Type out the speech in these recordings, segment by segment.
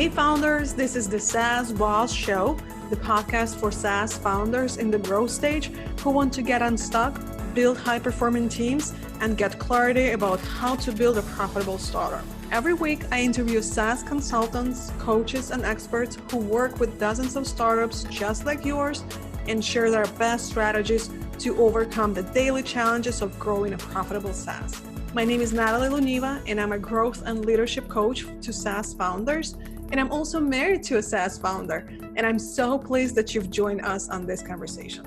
Hey founders, this is the SaaS Boss Show, the podcast for SaaS founders in the growth stage who want to get unstuck, build high-performing teams, and get clarity about how to build a profitable startup. Every week, I interview SaaS consultants, coaches, and experts who work with dozens of startups just like yours and share their best strategies to overcome the daily challenges of growing a profitable SaaS. My name is Natalie Luneva, and I'm a growth and leadership coach to SaaS founders. And I'm also married to a SaaS founder. And I'm so pleased that you've joined us on this conversation.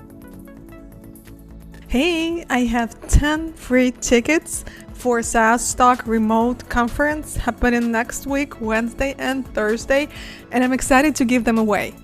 Hey, I have 10 free tickets for SaaS Stock Remote Conference happening next week, Wednesday and Thursday. And I'm excited to give them away.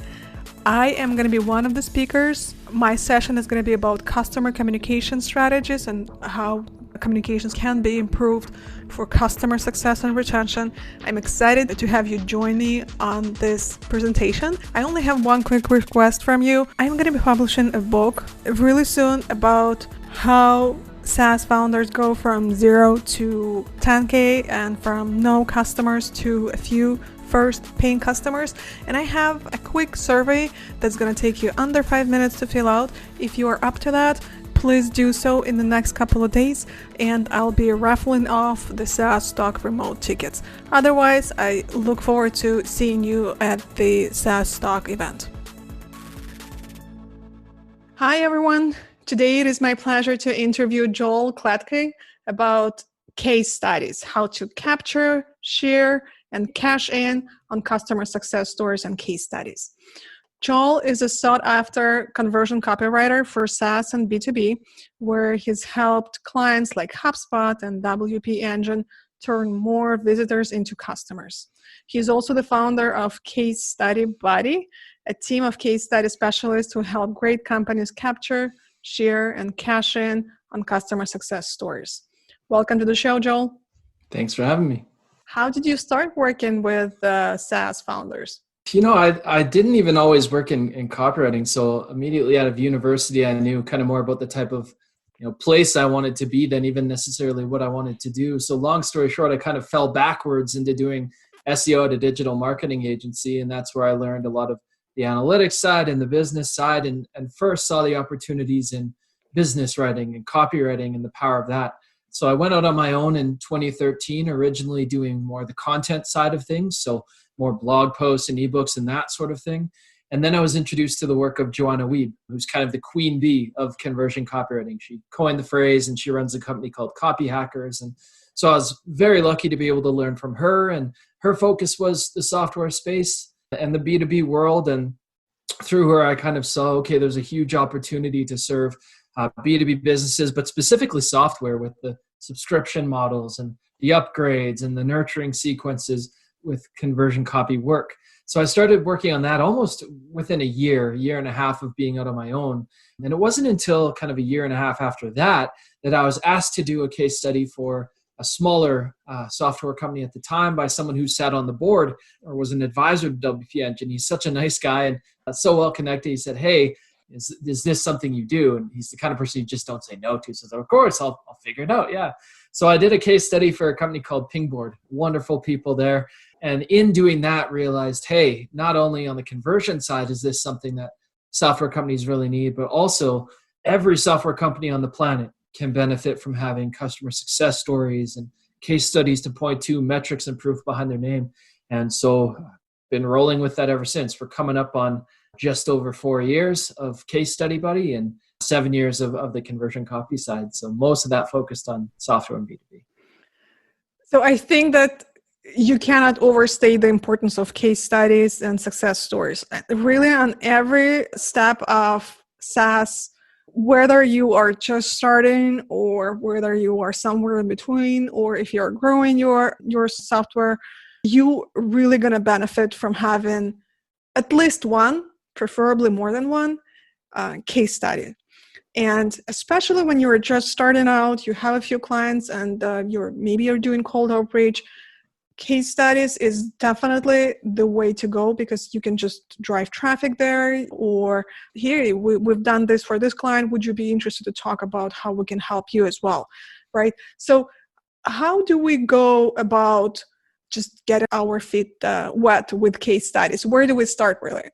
I am going to be one of the speakers. My session is going to be about customer communication strategies and how communications can be improved for customer success and retention. I'm excited to have you join me on this presentation. I only have one quick request from you. I'm going to be publishing a book really soon about how SaaS founders go from 0 to 10K and from no customers to a few first paying customers. And I have a quick survey that's going to take you under 5 minutes to fill out. If you are up to that, please do so in the next couple of days, and I'll be raffling off the SaaS Stock Remote tickets. Otherwise, I look forward to seeing you at the SaaS Stock event. Hi, everyone. Today, it is my pleasure to interview Joel Klettke about case studies, how to capture, share, and cash in on customer success stories and case studies. Joel is a sought-after conversion copywriter for SaaS and B2B, where he's helped clients like HubSpot and WP Engine turn more visitors into customers. He's also the founder of Case Study Buddy, a team of case study specialists who help great companies capture, share, and cash in on customer success stories. Welcome to the show, Joel. Thanks for having me. How did you start working with SaaS founders? You know, I didn't even always work in copywriting. So immediately out of university, I knew kind of more about the type of place I wanted to be than even necessarily what I wanted to do. So long story short, I kind of fell backwards into doing SEO at a digital marketing agency. And that's where I learned a lot of the analytics side and the business side, and first saw the opportunities in business writing and copywriting and the power of that. So I went out on my own in 2013, originally doing more the content side of things. So more blog posts and ebooks and that sort of thing. And then I was introduced to the work of Joanna Wiebe, who's kind of the queen bee of conversion copywriting. She coined the phrase, and she runs a company called Copy Hackers. And so I was very lucky to be able to learn from her. And her focus was the software space and the B2B world. And through her, I kind of saw, okay, there's a huge opportunity to serve B2B businesses, but specifically software with the subscription models and the upgrades and the nurturing sequences with conversion copy work. So I started working on that almost within a year and a half of being out on my own. And it wasn't until kind of a year and a half after that that I was asked to do a case study for a smaller software company at the time by someone who sat on the board or was an advisor to WP Engine. He's such a nice guy and so well connected. He said, hey, is this something you do? And he's the kind of person you just don't say no to. He says, of course, I'll figure it out. Yeah. So I did a case study for a company called Pingboard. Wonderful people there. And in doing that, realized, hey, not only on the conversion side is this something that software companies really need, but also every software company on the planet can benefit from having customer success stories and case studies to point to, metrics and proof behind their name. And so been rolling with that ever since. We're coming up on just over 4 years of Case Study Buddy and 7 years of the conversion copy side. So most of that focused on software and B2B. So I think that you cannot overstate the importance of case studies and success stories. Really, on every step of SaaS, whether you are just starting or whether you are somewhere in between, or if you're growing your software, you really going to benefit from having at least one, preferably more than one, case study. And especially when you're just starting out, you have a few clients and you're doing cold outreach, case studies is definitely the way to go because you can just drive traffic there. Or here, we've done this for this client. Would you be interested to talk about how we can help you as well, right? So how do we go about just get our feet wet with case studies? Where do we start really?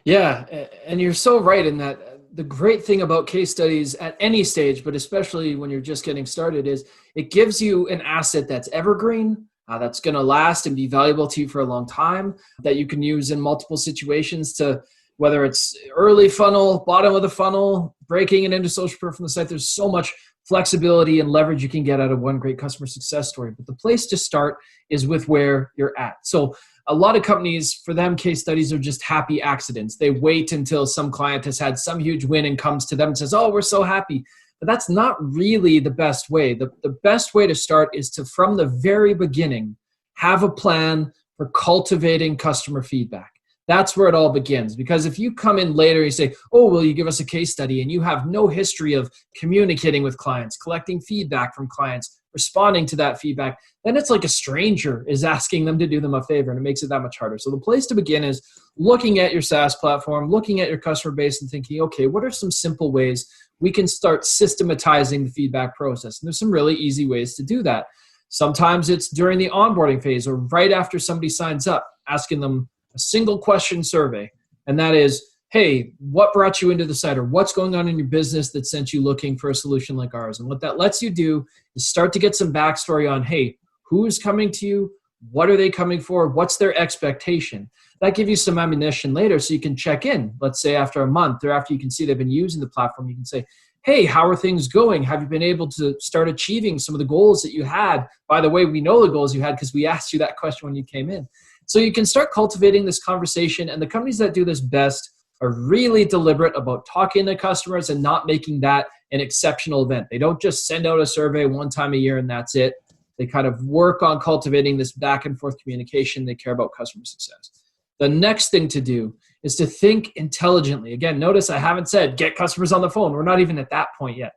Yeah, and you're so right in that the great thing about case studies at any stage, but especially when you're just getting started, is it gives you an asset that's evergreen, that's going to last and be valuable to you for a long time, that you can use in multiple situations to, whether it's early funnel, bottom of the funnel, breaking it into social proof from the site. There's so much flexibility and leverage you can get out of one great customer success story. But the place to start is with where you're at. So a lot of companies, for them, case studies are just happy accidents. They wait until some client has had some huge win and comes to them and says, oh, we're so happy. But that's not really the best way. The best way to start is to, from the very beginning, have a plan for cultivating customer feedback. That's where it all begins. Because if you come in later and you say, oh, will you give us a case study, and you have no history of communicating with clients, collecting feedback from clients, responding to that feedback, then it's like a stranger is asking them to do them a favor, and it makes it that much harder. So the place to begin is looking at your SaaS platform, looking at your customer base and thinking, okay, what are some simple ways we can start systematizing the feedback process? And there's some really easy ways to do that. Sometimes it's during the onboarding phase or right after somebody signs up, asking them a single question survey. And that is, hey, what brought you into the site, or what's going on in your business that sent you looking for a solution like ours? And what that lets you do is start to get some backstory on, hey, who's coming to you? What are they coming for? What's their expectation? That gives you some ammunition later so you can check in. Let's say after a month or after you can see they've been using the platform, you can say, hey, how are things going? Have you been able to start achieving some of the goals that you had? By the way, we know the goals you had because we asked you that question when you came in. So you can start cultivating this conversation, and the companies that do this best are really deliberate about talking to customers and not making that an exceptional event. They don't just send out a survey one time a year and that's it. They kind of work on cultivating this back and forth communication. They care about customer success. The next thing to do is to think intelligently. Again, notice I haven't said get customers on the phone. We're not even at that point yet.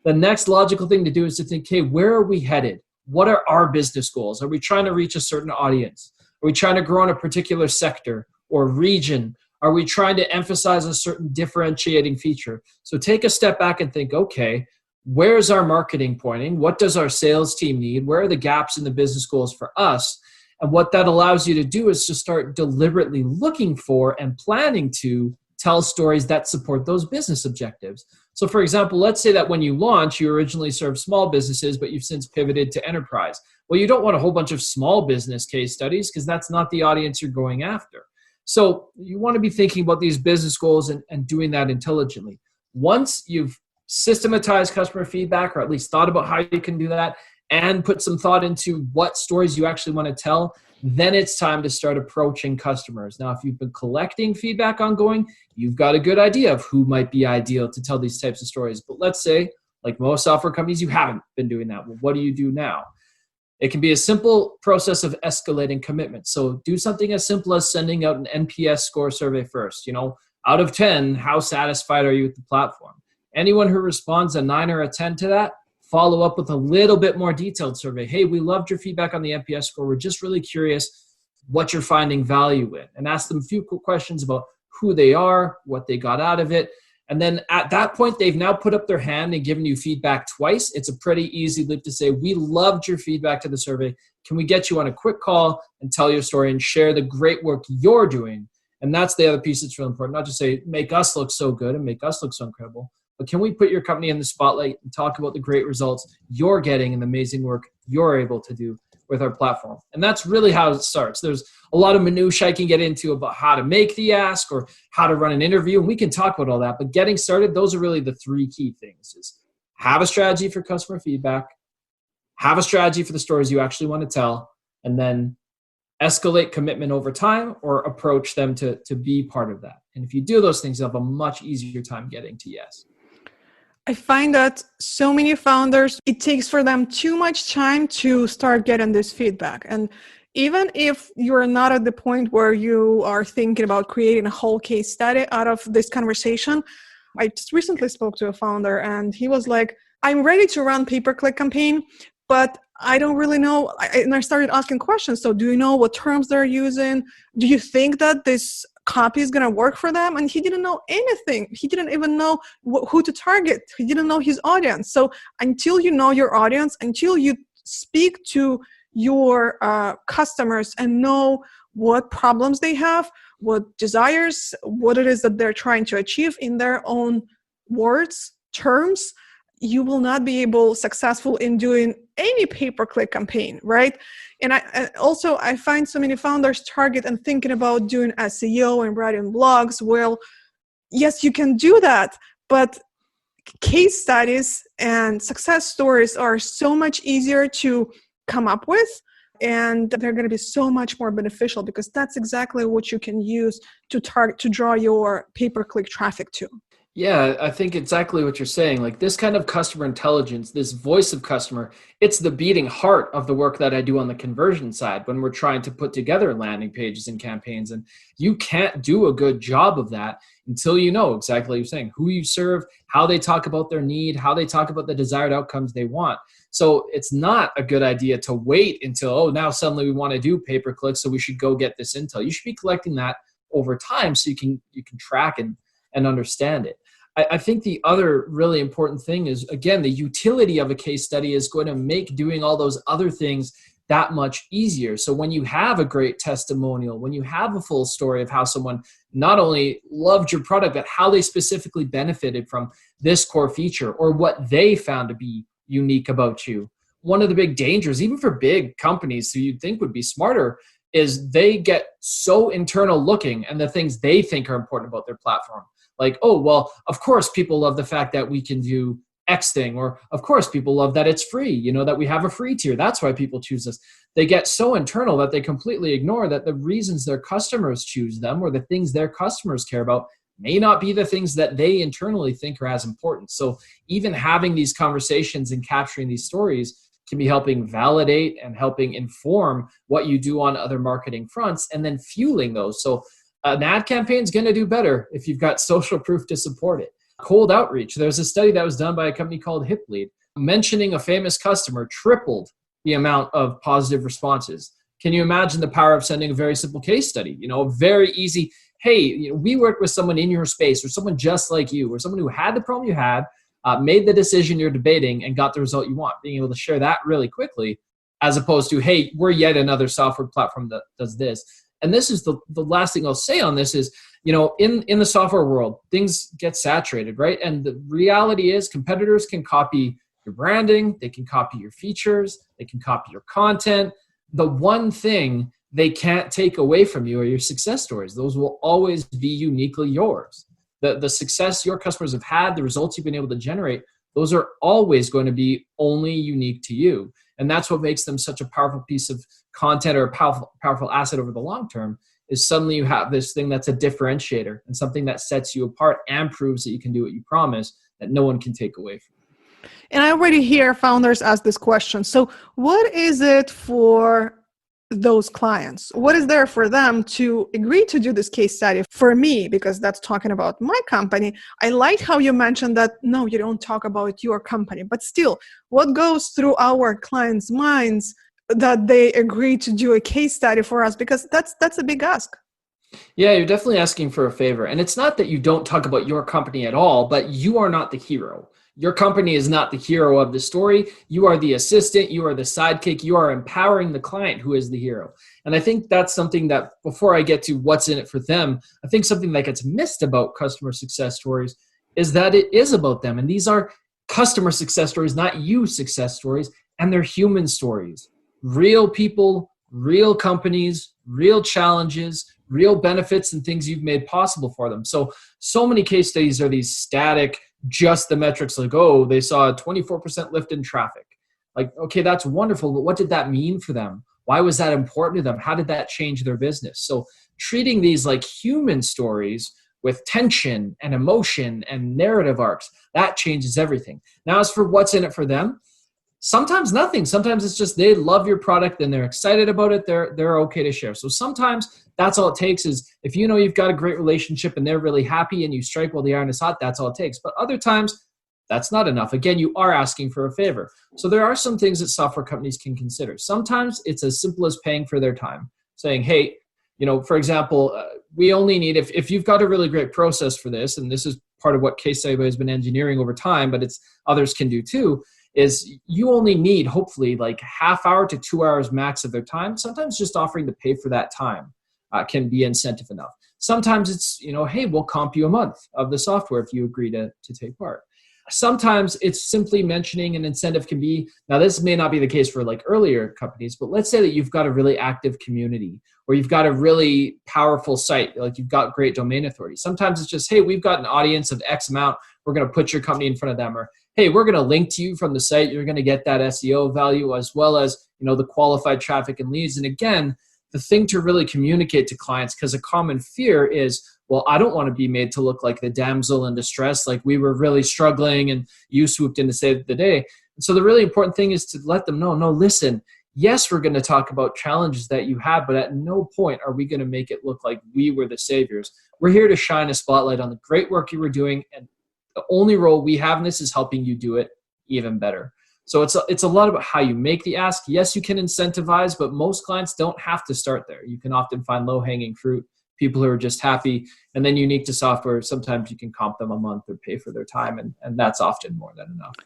The next logical thing to do is to think, hey, where are we headed? What are our business goals? Are we trying to reach a certain audience? Are we trying to grow in a particular sector or region? Are we trying to emphasize a certain differentiating feature? So take a step back and think, okay, where's our marketing pointing? What does our sales team need? Where are the gaps in the business goals for us? And what that allows you to do is to start deliberately looking for and planning to tell stories that support those business objectives. So for example, let's say that when you launch, you originally served small businesses, but you've since pivoted to enterprise. Well, you don't want a whole bunch of small business case studies because that's not the audience you're going after. So you want to be thinking about these business goals and doing that intelligently. Once you've systematized customer feedback, or at least thought about how you can do that, and put some thought into what stories you actually want to tell, then it's time to start approaching customers. Now, if you've been collecting feedback ongoing, you've got a good idea of who might be ideal to tell these types of stories. But let's say, like most software companies, you haven't been doing that. Well, what do you do now? It can be a simple process of escalating commitment. So do something as simple as sending out an NPS score survey first. Out of 10, how satisfied are you with the platform? Anyone who responds a 9 or a 10 to that, follow up with a little bit more detailed survey. Hey, we loved your feedback on the NPS score. We're just really curious what you're finding value in. And ask them a few questions about who they are, what they got out of it. And then at that point, they've now put up their hand and given you feedback twice. It's a pretty easy leap to say, we loved your feedback to the survey. Can we get you on a quick call and tell your story and share the great work you're doing? And that's the other piece that's really important. Not just say, make us look so good and make us look so incredible, but can we put your company in the spotlight and talk about the great results you're getting and the amazing work you're able to do with our platform? And that's really how it starts. There's a lot of minutiae I can get into about how to make the ask or how to run an interview, and we can talk about all that. But getting started, those are really the three key things: is have a strategy for customer feedback, have a strategy for the stories you actually want to tell, and then escalate commitment over time or approach them to be part of that. And if you do those things, you'll have a much easier time getting to yes. I find that so many founders, it takes for them too much time to start getting this feedback. And even if you're not at the point where you are thinking about creating a whole case study out of this conversation, I just recently spoke to a founder and he was like, I'm ready to run pay-per-click campaign, but I don't really know. And I started asking questions. So do you know what terms they're using? Do you think that this copy is going to work for them? And he didn't know anything. He didn't even know who to target. He didn't know his audience. So until you know your audience, until you speak to your customers and know what problems they have, what desires, what it is that they're trying to achieve in their own words, terms, you will not be successful in doing any pay-per-click campaign, right? And I find so many founders target and thinking about doing SEO and writing blogs. Well, yes, you can do that, but case studies and success stories are so much easier to come up with, and they're going to be so much more beneficial because that's exactly what you can use to draw your pay-per-click traffic to. Yeah, I think exactly what you're saying. Like this kind of customer intelligence, this voice of customer, it's the beating heart of the work that I do on the conversion side when we're trying to put together landing pages and campaigns. And you can't do a good job of that until you know exactly what you're saying, who you serve, how they talk about their need, how they talk about the desired outcomes they want. So it's not a good idea to wait until, oh, now suddenly we want to do pay-per-click, so we should go get this intel. You should be collecting that over time so you can track and understand it. I think the other really important thing is, again, the utility of a case study is going to make doing all those other things that much easier. So when you have a great testimonial, when you have a full story of how someone not only loved your product, but how they specifically benefited from this core feature or what they found to be unique about you. One of the big dangers, even for big companies who you'd think would be smarter, is they get so internal looking and the things they think are important about their platform. Like, oh, well, of course, people love the fact that we can do X thing, or of course, people love that it's free, that we have a free tier. That's why people choose us. They get so internal that they completely ignore that the reasons their customers choose them or the things their customers care about may not be the things that they internally think are as important. So even having these conversations and capturing these stories can be helping validate and helping inform what you do on other marketing fronts and then fueling those. So an ad campaign is going to do better if you've got social proof to support it. Cold outreach. There's a study that was done by a company called HipLead. Mentioning a famous customer tripled the amount of positive responses. Can you imagine the power of sending a very simple case study? A very easy, hey, we worked with someone in your space or someone just like you or someone who had the problem you had, made the decision you're debating and got the result you want. Being able to share that really quickly as opposed to, hey, we're yet another software platform that does this. And this is the last thing I'll say on this is, in the software world, things get saturated, right? And the reality is competitors can copy your branding, they can copy your features, they can copy your content. The one thing they can't take away from you are your success stories. Those will always be uniquely yours. The success your customers have had, the results you've been able to generate, those are always going to be only unique to you. And that's what makes them such a powerful piece of content or a powerful asset over the long term, is suddenly you have this thing that's a differentiator and something that sets you apart and proves that you can do what you promise that no one can take away from you. And I already hear founders ask this question. So what is it for those clients? What is there for them to agree to do this case study? For me, because that's talking about my company, I like how you mentioned that, no, you don't talk about your company, but still, what goes through our clients' minds that they agree to do a case study for us? Because that's a big ask. Yeah, you're definitely asking for a favor. And it's not that you don't talk about your company at all, but you are not the hero. Your company is not the hero of the story. You are the assistant. You are the sidekick. You are empowering the client who is the hero. And I think that's something that, before I get to what's in it for them, I think something that gets missed about customer success stories is that it is about them. And these are customer success stories, not you success stories. And they're human stories. Real people, real companies, real challenges, real benefits and things you've made possible for them. So many case studies are these static, just the metrics like, oh, they saw a 24% lift in traffic. Like, okay, that's wonderful, but what did that mean for them? Why was that important to them? How did that change their business? So treating these like human stories with tension and emotion and narrative arcs, that changes everything. Now, as for what's in it for them, sometimes nothing. Sometimes it's just they love your product and they're excited about it. They're okay to share. So sometimes that's all it takes is if you've got a great relationship and they're really happy and you strike while the iron is hot, that's all it takes. But other times, that's not enough. Again, you are asking for a favor. So there are some things that software companies can consider. Sometimes it's as simple as paying for their time, saying, hey, for example, we only need, if you've got a really great process for this, and this is part of what Case Study has been engineering over time, but it's others can do too, is you only need hopefully like half hour to 2 hours max of their time. Sometimes just offering to pay for that time can be incentive enough. Sometimes it's, hey, we'll comp you a month of the software if you agree to take part. Sometimes it's simply mentioning an incentive can be, now this may not be the case for like earlier companies, but let's say that you've got a really active community or you've got a really powerful site, like you've got great domain authority. Sometimes it's just, hey, we've got an audience of X amount. We're going to put your company in front of them, or hey, we're going to link to you from the site. You're going to get that SEO value as well as, the qualified traffic and leads. And again, the thing to really communicate to clients, because a common fear is, well, I don't want to be made to look like the damsel in distress, like we were really struggling and you swooped in to save the day. And so the really important thing is to let them know, no, listen, yes, we're going to talk about challenges that you have, but at no point are we going to make it look like we were the saviors. We're here to shine a spotlight on the great work you were doing, and the only role we have in this is helping you do it even better. So it's a lot about how you make the ask. Yes, you can incentivize, but most clients don't have to start there. You can often find low-hanging fruit, people who are just happy, and then unique to software, sometimes you can comp them a month or pay for their time, and that's often more than enough.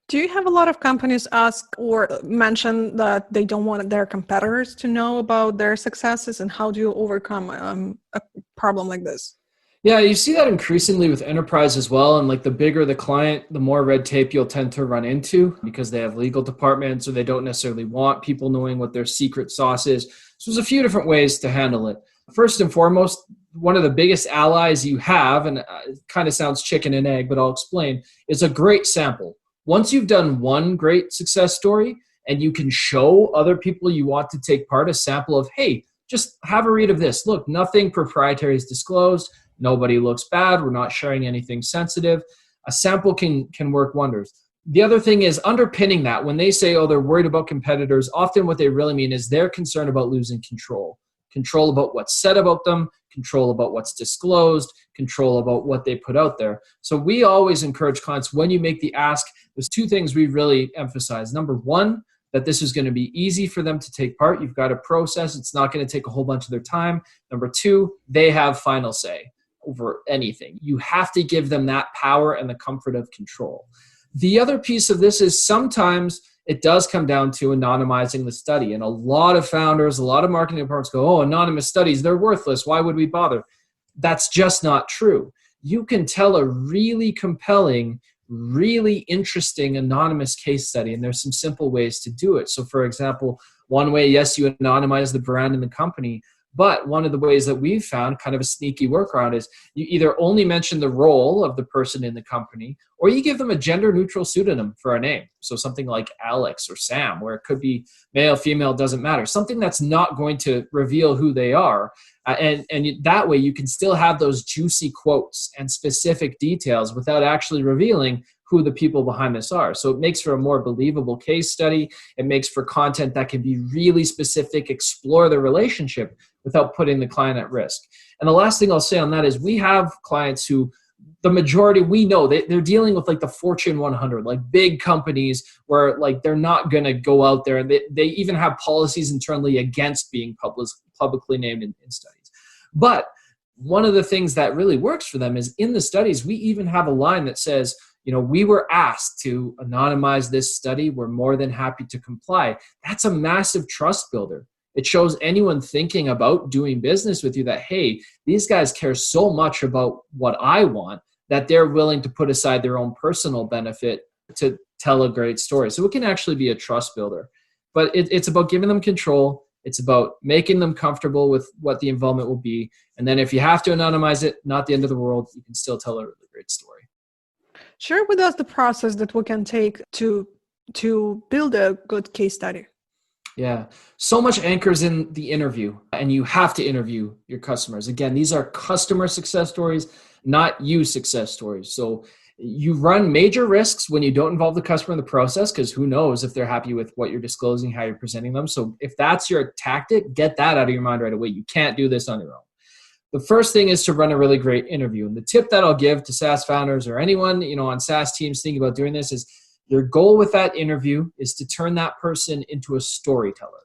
Do you have a lot of companies ask or mention that they don't want their competitors to know about their successes, and how do you overcome a problem like this? Yeah, you see that increasingly with enterprise as well. And like the bigger the client, the more red tape you'll tend to run into because they have legal departments or they don't necessarily want people knowing what their secret sauce is. So there's a few different ways to handle it. First and foremost, one of the biggest allies you have, and it kind of sounds chicken and egg, but I'll explain, is a great sample. Once you've done one great success story and you can show other people you want to take part a sample of, hey, just have a read of this. Look, nothing proprietary is disclosed. Nobody looks bad. We're not sharing anything sensitive. A sample can work wonders. The other thing is underpinning that. When they say, oh, they're worried about competitors, often what they really mean is they're concerned about losing control. Control about what's said about them, control about what's disclosed, control about what they put out there. So we always encourage clients, when you make the ask, there's two things we really emphasize. Number one, that this is going to be easy for them to take part. You've got a process. It's not going to take a whole bunch of their time. Number two, they have final say over anything. You have to give them that power and the comfort of control. The other piece of this is sometimes it does come down to anonymizing the study. And a lot of founders, a lot of marketing departments go, oh, anonymous studies, they're worthless. Why would we bother? That's just not true. You can tell a really compelling, really interesting anonymous case study, and there's some simple ways to do it. So for example, one way, yes, you anonymize the brand and the company, but one of the ways that we've found, kind of a sneaky workaround, is you either only mention the role of the person in the company, or you give them a gender-neutral pseudonym for a name. So something like Alex or Sam, where it could be male, female, doesn't matter. Something that's not going to reveal who they are. And that way you can still have those juicy quotes and specific details without actually revealing who the people behind this are. So it makes for a more believable case study. It makes for content that can be really specific, explore the relationship without putting the client at risk. And the last thing I'll say on that is we have clients who, the majority, we know they're dealing with like the Fortune 100, like big companies where like they're not going to go out there. And they even have policies internally against being publicly named in studies. But one of the things that really works for them is in the studies, we even have a line that says, we were asked to anonymize this study. We're more than happy to comply. That's a massive trust builder. It shows anyone thinking about doing business with you that, hey, these guys care so much about what I want that they're willing to put aside their own personal benefit to tell a great story. So it can actually be a trust builder. But it's about giving them control. It's about making them comfortable with what the involvement will be. And then if you have to anonymize it, not the end of the world. You can still tell a really great story. Share with us the process that we can take to build a good case study. Yeah. So much anchors in the interview, and you have to interview your customers. Again, these are customer success stories, not you success stories. So you run major risks when you don't involve the customer in the process, because who knows if they're happy with what you're disclosing, how you're presenting them. So if that's your tactic, get that out of your mind right away. You can't do this on your own. The first thing is to run a really great interview. And the tip that I'll give to SaaS founders or anyone, on SaaS teams thinking about doing this is your goal with that interview is to turn that person into a storyteller.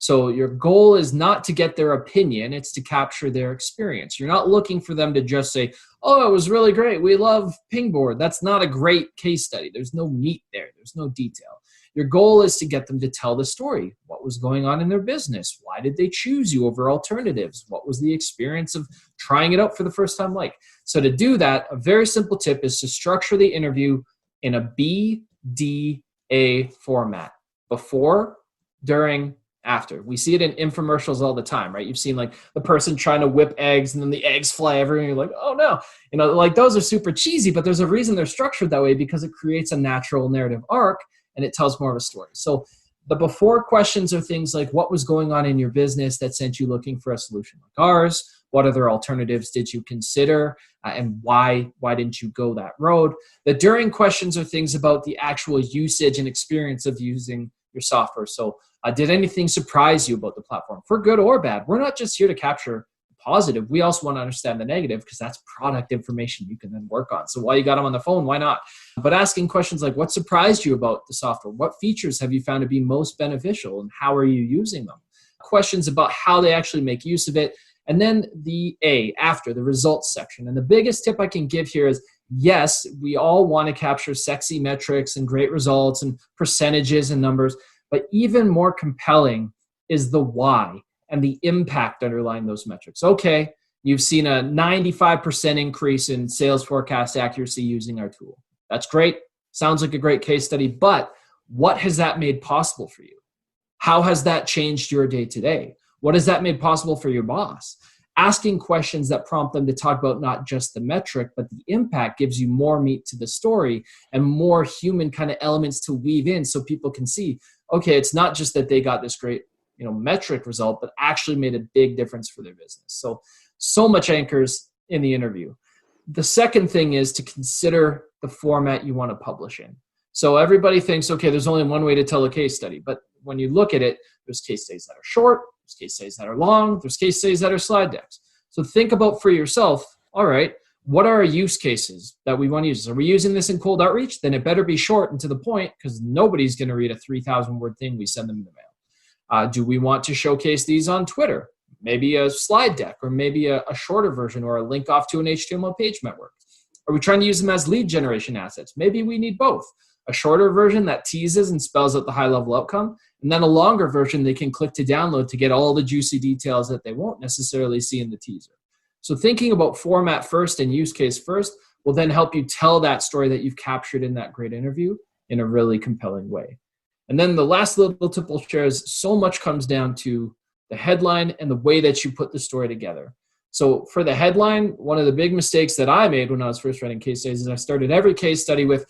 So your goal is not to get their opinion, it's to capture their experience. You're not looking for them to just say, oh, it was really great, we love Pingboard. That's not a great case study. There's no meat there. There's no detail. Your goal is to get them to tell the story. What was going on in their business? Why did they choose you over alternatives? What was the experience of trying it out for the first time like? So to do that, a very simple tip is to structure the interview in a BDA format. Before, during, after. We see it in infomercials all the time, right? You've seen like the person trying to whip eggs and then the eggs fly everywhere. And you're like, oh no. You know, like those are super cheesy, but there's a reason they're structured that way because it creates a natural narrative arc and it tells more of a story. So the before questions are things like what was going on in your business that sent you looking for a solution like ours? What other alternatives did you consider? And why didn't you go that road? The during questions are things about the actual usage and experience of using your software. So did anything surprise you about the platform for good or bad? We're not just here to capture the positive. We also want to understand the negative because that's product information you can then work on. So while you got them on the phone, why not? But asking questions like what surprised you about the software? What features have you found to be most beneficial and how are you using them? Questions about how they actually make use of it. And then the A, after, the results section. And the biggest tip I can give here is, yes, we all want to capture sexy metrics and great results and percentages and numbers, but even more compelling is the why and the impact underlying those metrics. Okay, you've seen a 95% increase in sales forecast accuracy using our tool. That's great. Sounds like a great case study, but what has that made possible for you? How has that changed your day-to-day? What has that made possible for your boss? Asking questions that prompt them to talk about not just the metric, but the impact gives you more meat to the story and more human kind of elements to weave in so people can see, okay, it's not just that they got this great, metric result, but actually made a big difference for their business. So much anchors in the interview. The second thing is to consider the format you want to publish in. So everybody thinks, okay, there's only one way to tell a case study, but when you look at it, there's case studies that are short, there's case studies that are long, there's case studies that are slide decks. So think about for yourself, all right, what are our use cases that we want to use? Are we using this in cold outreach? Then it better be short and to the point because nobody's going to read a 3,000 word thing we send them in the mail. Do we want to showcase these on Twitter? Maybe a slide deck or maybe a shorter version or a link off to an HTML page network. Are we trying to use them as lead generation assets? Maybe we need both. A shorter version that teases and spells out the high-level outcome, and then a longer version they can click to download to get all the juicy details that they won't necessarily see in the teaser. So thinking about format first and use case first will then help you tell that story that you've captured in that great interview in a really compelling way. And then the last little tip I'll share is so much comes down to the headline and the way that you put the story together. So for the headline, one of the big mistakes that I made when I was first writing case studies is I started every case study with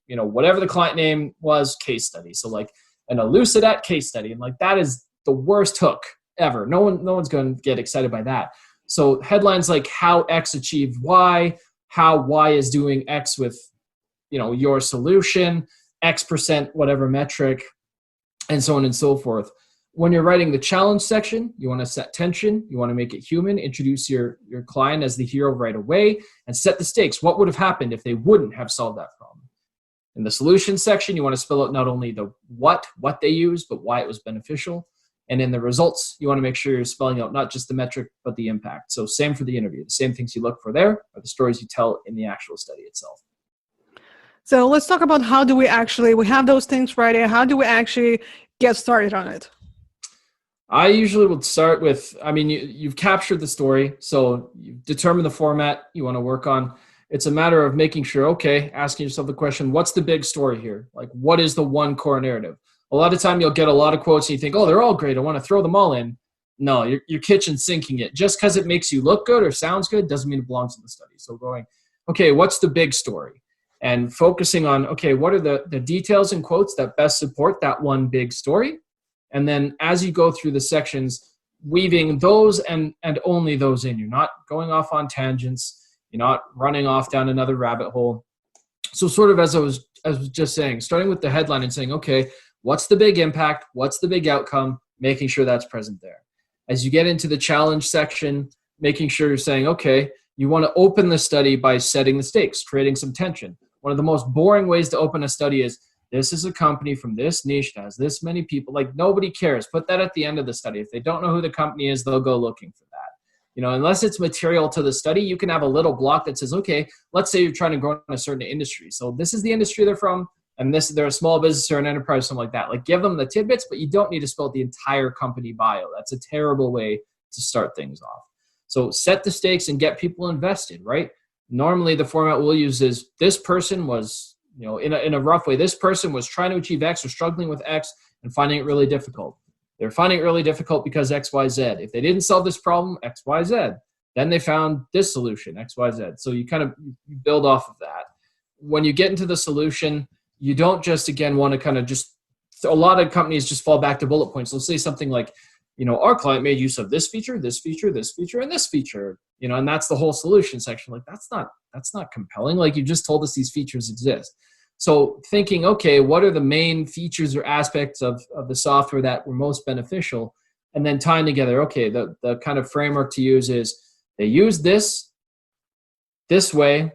whatever the client name was, case study. So like an Elucidat case study. And like that is the worst hook ever. No one's going to get excited by that. So headlines like how X achieved Y, how Y is doing X with, your solution, X%, whatever metric, and so on and so forth. When you're writing the challenge section, you want to set tension. You want to make it human, introduce your client as the hero right away, and set the stakes. What would have happened if they wouldn't have solved that problem? In the solution section, you want to spell out not only the what they use, but why it was beneficial. And in the results, you want to make sure you're spelling out not just the metric, but the impact. So same for the interview. The same things you look for there are the stories you tell in the actual study itself. So let's talk about we have those things ready. How do we actually get started on it? I usually would start with, you've captured the story, so you've determined the format you want to work on. It's a matter of making sure, asking yourself the question, what's the big story here? Like, what is the one core narrative? A lot of time you'll get a lot of quotes and you think, oh, they're all great, I want to throw them all in. No, you're kitchen sinking it. Just because it makes you look good or sounds good doesn't mean it belongs in the study. So going, what's the big story? And focusing on, what are the details and quotes that best support that one big story? And then as you go through the sections, weaving those and only those in. You're not going off on tangents. You're not running off down another rabbit hole. So sort of as I was just saying, starting with the headline and saying, what's the big impact? What's the big outcome? Making sure that's present there. As you get into the challenge section, making sure you're saying, you want to open the study by setting the stakes, creating some tension. One of the most boring ways to open a study is, this is a company from this niche that has this many people. Like, nobody cares. Put that at the end of the study. If they don't know who the company is, they'll go looking for that. Unless it's material to the study, you can have a little block that says, okay, let's say you're trying to grow in a certain industry. So this is the industry they're from, and they're a small business or an enterprise, something like that. Like, give them the tidbits, but you don't need to spell the entire company bio. That's a terrible way to start things off. So set the stakes and get people invested, right? Normally the format we'll use is, this person was, in a rough way, this person was trying to achieve X or struggling with X and finding it really difficult. They're finding it really difficult because X, Y, Z. If they didn't solve this problem, X, Y, Z. Then they found this solution, X, Y, Z. So you kind of build off of that. When you get into the solution, you don't just, again, want to kind of just, a lot of companies just fall back to bullet points. They'll say something like, our client made use of this feature, this feature, this feature, and this feature, and that's the whole solution section. Like, that's not compelling. Like, you just told us these features exist. So thinking, okay, what are the main features or aspects of the software that were most beneficial? And then tying together, okay, the kind of framework to use is, they used this way,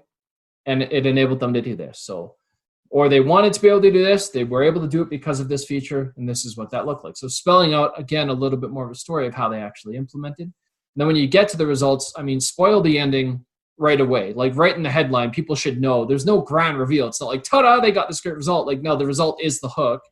and it enabled them to do this. So, or they wanted to be able to do this, they were able to do it because of this feature, and this is what that looked like. So spelling out, again, a little bit more of a story of how they actually implemented. And then when you get to the results, spoil the ending right away. Like, right in the headline, people should know. There's no grand reveal. It's not like, ta-da, they got this great result. Like, no, the result is the hook.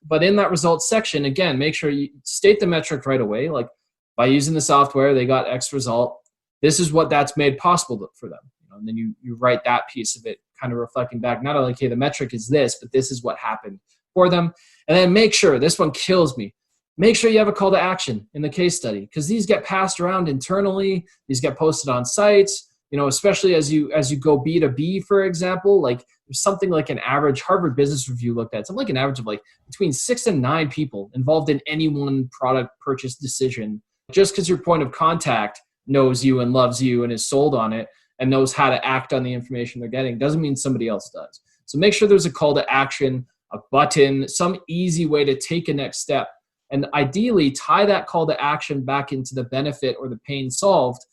But in that results section, again, make sure you state the metric right away. Like, by using the software, they got X result. This is what that's made possible for them. And then you write that piece of it, kind of reflecting back, not only, okay, the metric is this, but this is what happened for them. And then make sure, this one kills me, make sure you have a call to action in the case study, because these get passed around internally. These get posted on sites, especially as you go B2B, for example. Like, there's something like an average Harvard Business Review looked at, something like an average of like between 6 and 9 people involved in any one product purchase decision. Just because your point of contact knows you and loves you and is sold on it and knows how to act on the information they're getting doesn't mean somebody else does. So make sure there's a call to action, a button, some easy way to take a next step. And ideally tie that call to action back into the benefit or the pain solved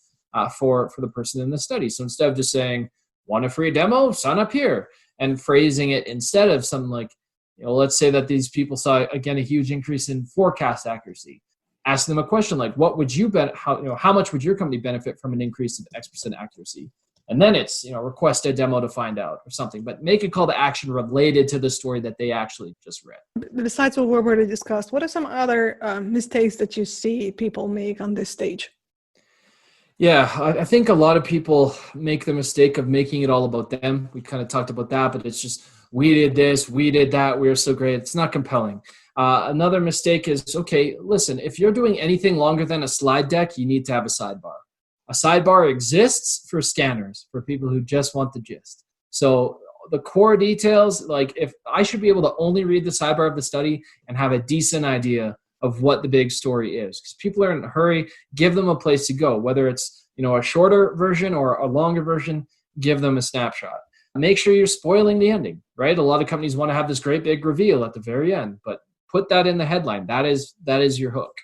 for the person in the study. So instead of just saying, want a free demo, sign up here, and phrasing it instead of something like, let's say that these people saw, again, a huge increase in forecast accuracy. Ask them a question like, what would you bet? How much would your company benefit from an increase of X% accuracy? And then it's, request a demo to find out or something, but make a call to action related to the story that they actually just read. Besides what we've already discussed, what are some other mistakes that you see people make on this stage? Yeah, I think a lot of people make the mistake of making it all about them. We kind of talked about that, but it's just, we did this, we did that, we were so great. It's not compelling. Another mistake is, okay, listen, if you're doing anything longer than a slide deck, you need to have a sidebar. A sidebar exists for scanners, for people who just want the gist. So the core details, like, if I should be able to only read the sidebar of the study and have a decent idea of what the big story is, because people are in a hurry, give them a place to go, whether it's, a shorter version or a longer version, give them a snapshot. Make sure you're spoiling the ending, right? A lot of companies want to have this great big reveal at the very end, but put that in the headline. That is your hook.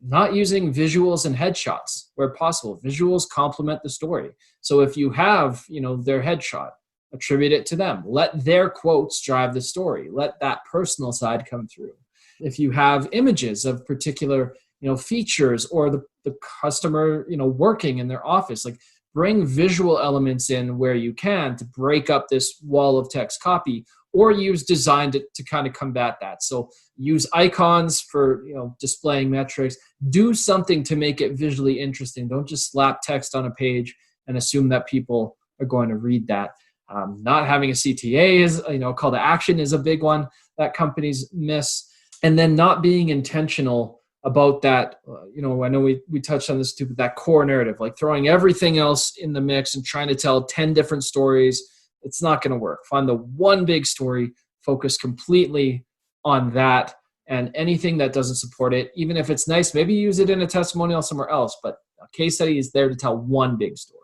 Not using visuals and headshots where possible. Visuals complement the story. So if you have, their headshot, attribute it to them. Let their quotes drive the story. Let that personal side come through. If you have images of particular, features or the customer, working in their office, like, bring visual elements in where you can to break up this wall of text copy, or use design to kind of combat that. So use icons for, displaying metrics. Do something to make it visually interesting. Don't just slap text on a page and assume that people are going to read that. Not having a CTA is, call to action is a big one that companies miss. And then not being intentional about that, I know we touched on this too, but that core narrative, like throwing everything else in the mix and trying to tell 10 different stories, it's not going to work. Find the one big story, focus completely on that, and anything that doesn't support it, even if it's nice, maybe use it in a testimonial somewhere else, but a case study is there to tell one big story.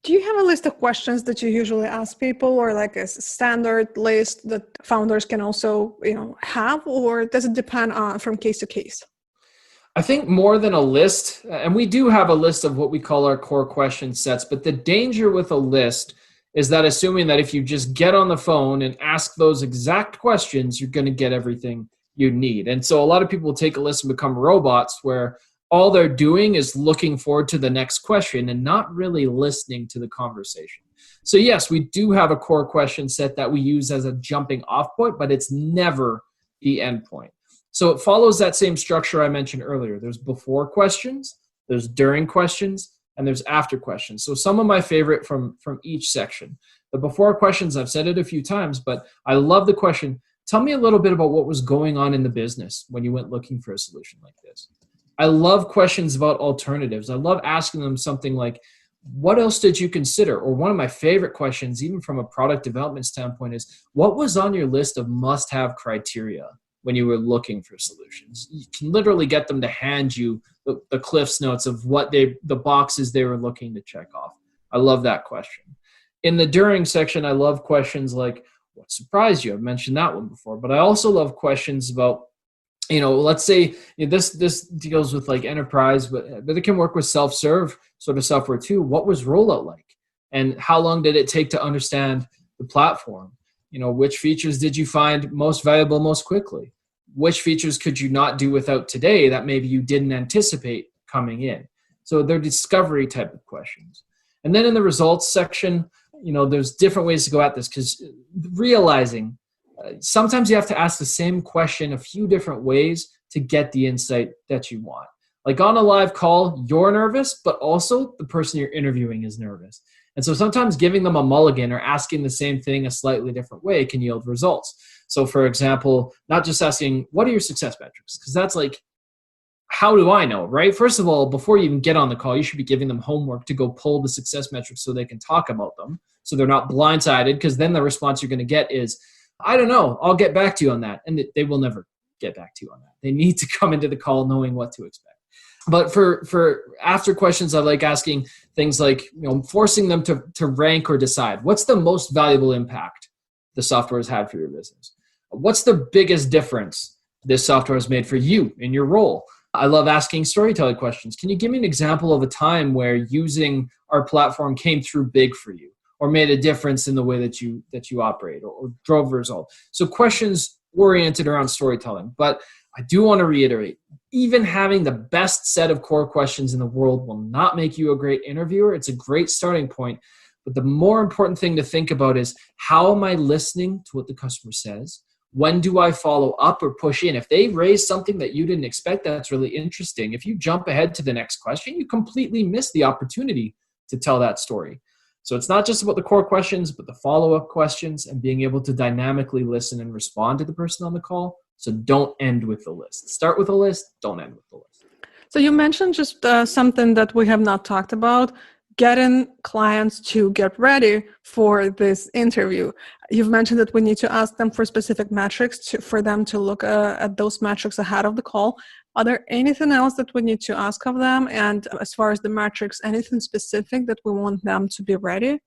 Do you have a list of questions that you usually ask people, or like a standard list that founders can also, have, or does it depend on from case to case? I think more than a list, and we do have a list of what we call our core question sets, but the danger with a list is that assuming that if you just get on the phone and ask those exact questions, you're going to get everything you need. And so a lot of people take a list and become robots where all they're doing is looking forward to the next question and not really listening to the conversation. So yes, we do have a core question set that we use as a jumping off point, but it's never the end point. So it follows that same structure I mentioned earlier. There's before questions, there's during questions, and there's after questions. So some of my favorite from each section. The before questions, I've said it a few times, but I love the question, tell me a little bit about what was going on in the business when you went looking for a solution like this. I love questions about alternatives. I love asking them something like, what else did you consider? Or one of my favorite questions, even from a product development standpoint, is what was on your list of must-have criteria when you were looking for solutions? You can literally get them to hand you the Cliff's Notes of what the boxes they were looking to check off. I love that question. In the during section, I love questions like, what surprised you? I've mentioned that one before, but I also love questions about, let's say this deals with like enterprise, but it can work with self-serve sort of software too. What was rollout like? And how long did it take to understand the platform? Which features did you find most valuable most quickly? Which features could you not do without today that maybe you didn't anticipate coming in? So they're discovery type of questions. And then in the results section, there's different ways to go at this, because realizing sometimes you have to ask the same question a few different ways to get the insight that you want. Like on a live call, you're nervous, but also the person you're interviewing is nervous. And so sometimes giving them a mulligan or asking the same thing a slightly different way can yield results. So for example, not just asking, what are your success metrics? Because that's like, how do I know, right? First of all, before you even get on the call, you should be giving them homework to go pull the success metrics so they can talk about them. So they're not blindsided, because then the response you're going to get is, I don't know, I'll get back to you on that. And they will never get back to you on that. They need to come into the call knowing what to expect. But for after questions, I like asking things like, forcing them to rank or decide. What's the most valuable impact the software has had for your business? What's the biggest difference this software has made for you in your role? I love asking storytelling questions. Can you give me an example of a time where using our platform came through big for you, or made a difference in the way that you operate, or drove a result? So questions oriented around storytelling. But I do want to reiterate, even having the best set of core questions in the world will not make you a great interviewer. It's a great starting point. But the more important thing to think about is, how am I listening to what the customer says? When do I follow up or push in? If they raise something that you didn't expect, that's really interesting. If you jump ahead to the next question, you completely miss the opportunity to tell that story. So it's not just about the core questions, but the follow-up questions and being able to dynamically listen and respond to the person on the call. So don't end with the list. Start with a list, don't end with the list. So you mentioned just something that we have not talked about, getting clients to get ready for this interview. You've mentioned that we need to ask them for specific metrics for them to look at those metrics ahead of the call. Are there anything else that we need to ask of them? And as far as the metrics, anything specific that we want them to be ready?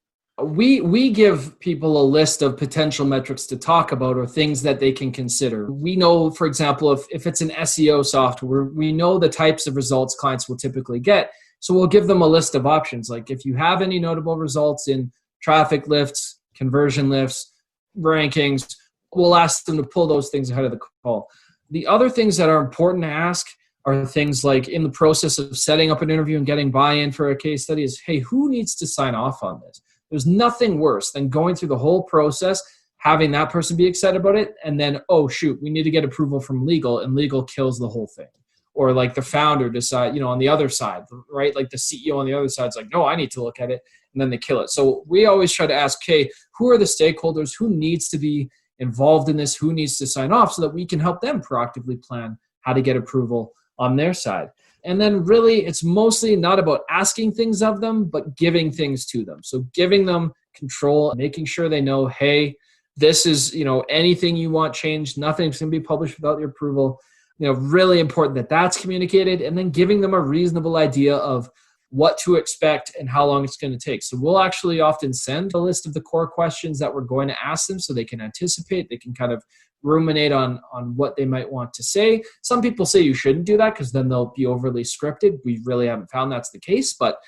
We give people a list of potential metrics to talk about, or things that they can consider. We know, for example, if it's an SEO software, we know the types of results clients will typically get. So we'll give them a list of options. Like if you have any notable results in traffic lifts, conversion lifts, rankings, we'll ask them to pull those things ahead of the call. The other things that are important to ask are things like, in the process of setting up an interview and getting buy-in for a case study, is, hey, who needs to sign off on this? There's nothing worse than going through the whole process, having that person be excited about it, and then, oh, shoot, we need to get approval from legal, and legal kills the whole thing. Or like the founder decide, on the other side, right? Like the CEO on the other side is like, no, I need to look at it, and then they kill it. So we always try to ask, hey, who are the stakeholders? Who needs to be involved in this? Who needs to sign off, so that we can help them proactively plan how to get approval on their side? And then really, it's mostly not about asking things of them, but giving things to them. So giving them control, making sure they know, hey, this is, anything you want changed, nothing's going to be published without your approval. Really important that that's communicated, and then giving them a reasonable idea of what to expect and how long it's going to take. So we'll actually often send a list of the core questions that we're going to ask them, so they can anticipate, they can kind of ruminate on what they might want to say. Some people say you shouldn't do that, because then they'll be overly scripted. We really haven't found that's the case, but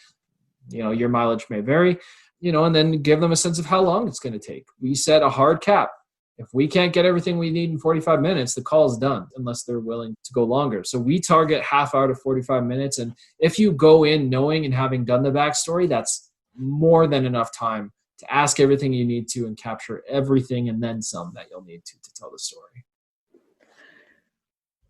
your mileage may vary. and then give them a sense of how long it's going to take. We set a hard cap. If we can't get everything we need in 45 minutes, the call is done unless they're willing to go longer. So we target half hour to 45 minutes. And if you go in knowing and having done the backstory, that's more than enough time to ask everything you need to and capture everything and then some that you'll need to tell the story.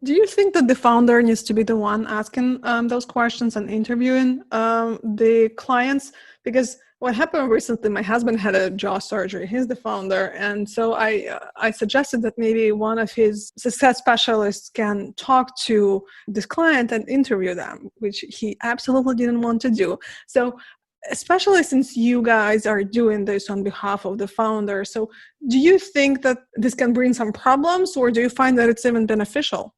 Do you think that the founder needs to be the one asking those questions and interviewing the clients? Because what happened recently, my husband had a jaw surgery. He's the founder. And so I suggested that maybe one of his success specialists can talk to this client and interview them, which he absolutely didn't want to do. So especially since you guys are doing this on behalf of the founder. So do you think that this can bring some problems, or do you find that it's even beneficial?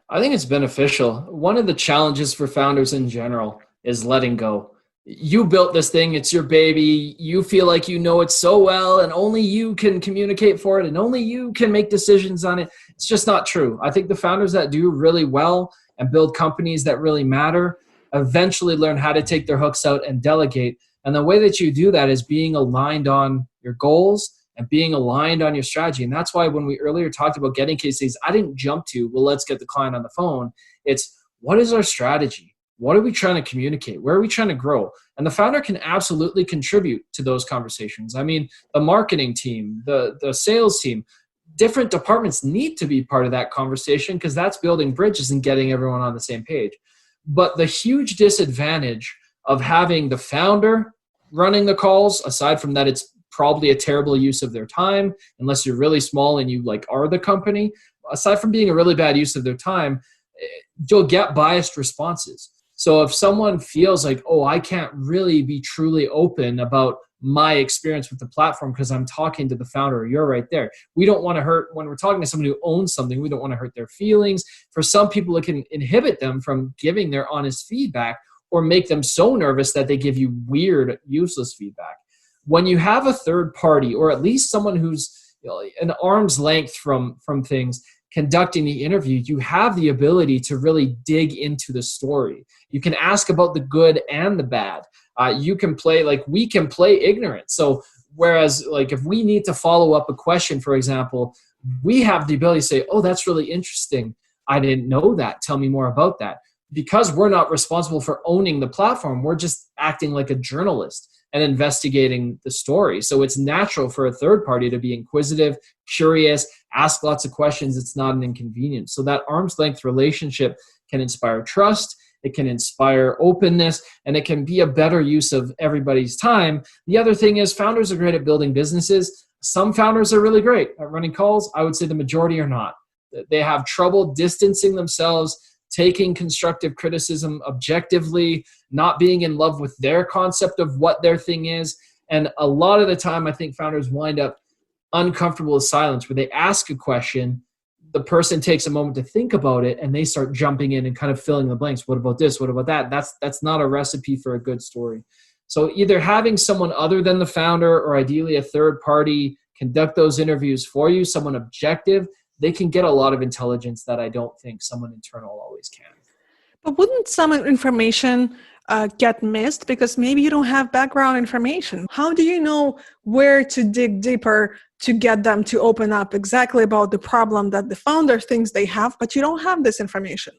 I think it's beneficial. One of the challenges for founders in general is letting go. You built this thing, it's your baby, you feel like you know it so well and only you can communicate for it and only you can make decisions on it. It's just not true. I think the founders that do really well and build companies that really matter eventually learn how to take their hooks out and delegate. And the way that you do that is being aligned on your goals and being aligned on your strategy. And that's why when we earlier talked about getting case studies, I didn't jump to, well, let's get the client on the phone. It's, what is our strategy? What are we trying to communicate? Where are we trying to grow? And the founder can absolutely contribute to those conversations. I mean, the marketing team, the sales team, different departments need to be part of that conversation because that's building bridges and getting everyone on the same page. But the huge disadvantage of having the founder running the calls, aside from that, it's probably a terrible use of their time, unless you're really small and you are the company. Aside from being a really bad use of their time, you'll get biased responses. So if someone feels like, oh, I can't really be truly open about my experience with the platform because I'm talking to the founder, you're right there. We don't want to hurt, when we're talking to someone who owns something, we don't want to hurt their feelings. For some people, it can inhibit them from giving their honest feedback or make them so nervous that they give you weird, useless feedback. When you have a third party, or at least someone who's an arm's length from things, conducting the interview, you have the ability to really dig into the story. You can ask about the good and the bad. You can play, we can play ignorant. So whereas if we need to follow up a question, for example, we have the ability to say, oh, that's really interesting. I didn't know that. Tell me more about that. Because we're not responsible for owning the platform, we're just acting like a journalist and investigating the story. So it's natural for a third party to be inquisitive, curious, ask lots of questions. It's not an inconvenience. So that arm's length relationship can inspire trust, it can inspire openness, and it can be a better use of everybody's time. The other thing is founders are great at building businesses. Some founders are really great at running calls. I would say the majority are not. They have trouble distancing themselves, taking constructive criticism objectively, not being in love with their concept of what their thing is. And a lot of the time, I think founders wind up uncomfortable with silence, where they ask a question, the person takes a moment to think about it, and they start jumping in and kind of filling the blanks. What about this? What about that? That's not a recipe for a good story. So either having someone other than the founder, or ideally a third party, conduct those interviews for you, someone objective, they can get a lot of intelligence that I don't think someone internal always can. But wouldn't some information get missed because maybe you don't have background information? How do you know where to dig deeper to get them to open up exactly about the problem that the founder thinks they have, but you don't have this information?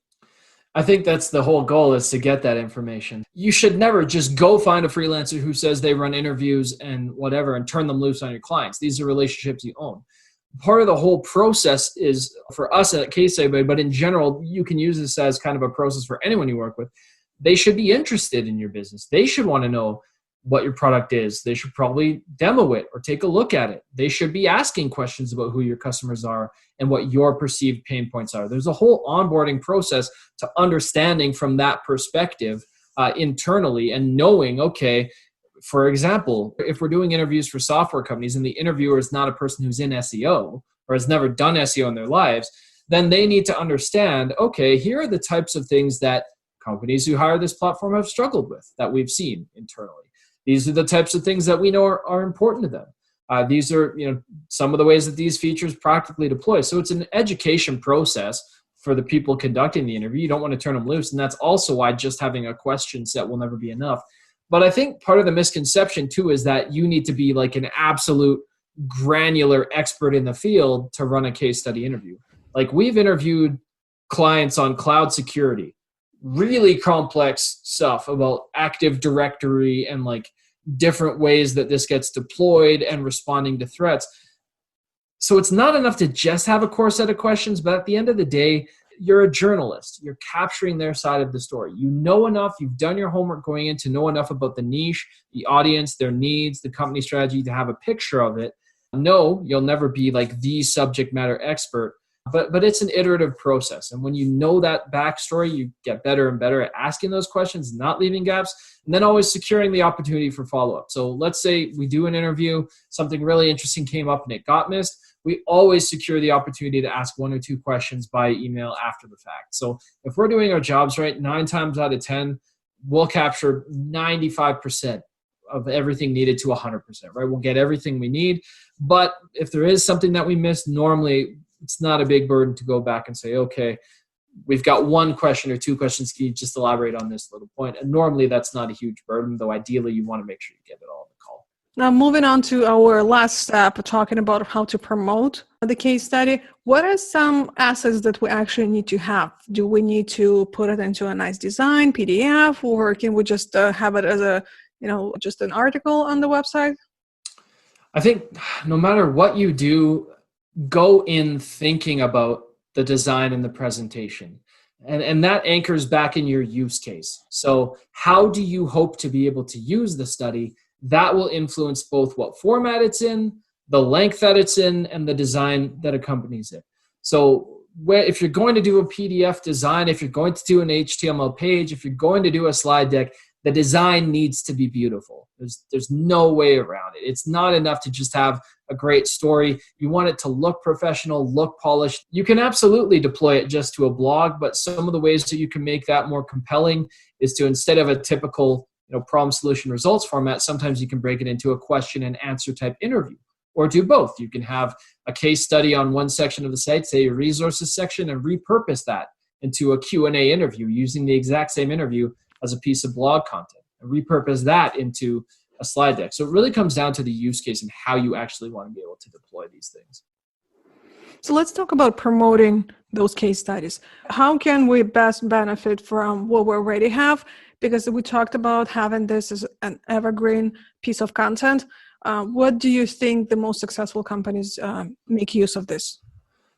I think that's the whole goal, is to get that information. You should never just go find a freelancer who says they run interviews and whatever and turn them loose on your clients. These are relationships you own. Part of the whole process is, for us at Case Study, but in general, you can use this as kind of a process for anyone you work with. They should be interested in your business. They should want to know what your product is. They should probably demo it or take a look at it. They should be asking questions about who your customers are and what your perceived pain points are. There's a whole onboarding process to understanding from that perspective internally, and knowing, okay, for example, if we're doing interviews for software companies and the interviewer is not a person who's in SEO or has never done SEO in their lives, then they need to understand, okay, here are the types of things that companies who hire this platform have struggled with that we've seen internally. These are the types of things that we know are important to them. These are some of the ways that these features practically deploy. So it's an education process for the people conducting the interview. You don't want to turn them loose. And that's also why just having a question set will never be enough. But I think part of the misconception too is that you need to be like an absolute granular expert in the field to run a case study interview. Like we've interviewed clients on cloud security, really complex stuff about Active Directory and like different ways that this gets deployed and responding to threats. So it's not enough to just have a core set of questions, but at the end of the day, you're a journalist. You're capturing their side of the story. You know enough, you've done your homework going in to know enough about the niche, the audience, their needs, the company strategy to have a picture of it. No, you'll never be like the subject matter expert, but it's an iterative process. And when you know that backstory, you get better and better at asking those questions, not leaving gaps, and then always securing the opportunity for follow-up. So let's say we do an interview, something really interesting came up and it got missed. We always secure the opportunity to ask 1 or 2 questions by email after the fact. So if we're doing our jobs right, 9 times out of 10, we'll capture 95% of everything needed to 100%, right? We'll get everything we need. But if there is something that we missed, normally it's not a big burden to go back and say, okay, we've got 1 question or 2 questions. Can you just elaborate on this little point? And normally that's not a huge burden, though ideally you want to make sure you get it all in the call. Now, moving on to our last step, talking about how to promote the case study. What are some assets that we actually need to have? Do we need to put it into a nice design, PDF, or can we just have it as a, just an article on the website? I think no matter what you do, go in thinking about the design and the presentation. And that anchors back in your use case. So how do you hope to be able to use the study? That will influence both what format it's in, the length that it's in, and the design that accompanies it. So if you're going to do a PDF design, if you're going to do an HTML page, if you're going to do a slide deck, the design needs to be beautiful. There's no way around it. It's not enough to just have a great story. You want it to look professional, look polished. You can absolutely deploy it just to a blog, but some of the ways that you can make that more compelling is to, instead of a typical problem, solution, results format, sometimes you can break it into a question and answer type interview, or do both. You can have a case study on one section of the site, say a resources section, and repurpose that into a Q&A interview using the exact same interview as a piece of blog content, and repurpose that into a slide deck. So it really comes down to the use case and how you actually want to be able to deploy these things. So let's talk about promoting those case studies. How can we best benefit from what we already have? Because we talked about having this as an evergreen piece of content. What do you think the most successful companies make use of this?